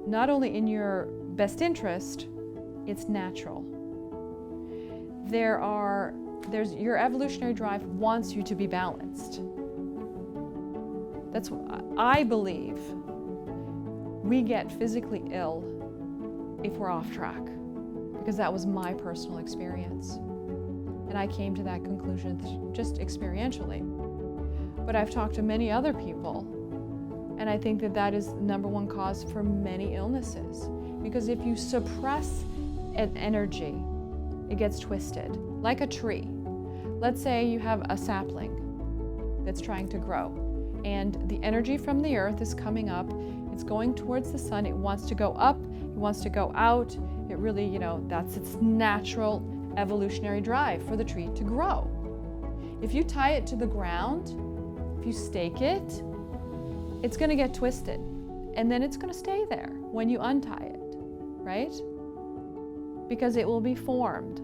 not only in your best interest, it's natural. There's your evolutionary drive wants you to be balanced. That's what I believe. We get physically ill if we're off track, because that was my personal experience. And I came to that conclusion just experientially. But I've talked to many other people, and I think that that is the number one cause for many illnesses. Because if you suppress an energy, it gets twisted, like a tree. Let's say you have a sapling that's trying to grow, and the energy from the earth is coming up, it's going towards the sun, it wants to go up, it wants to go out, it really, that's its natural evolutionary drive for the tree to grow. If you tie it to the ground, if you stake it, it's going to get twisted, and then it's going to stay there when you untie it, right? Because it will be formed.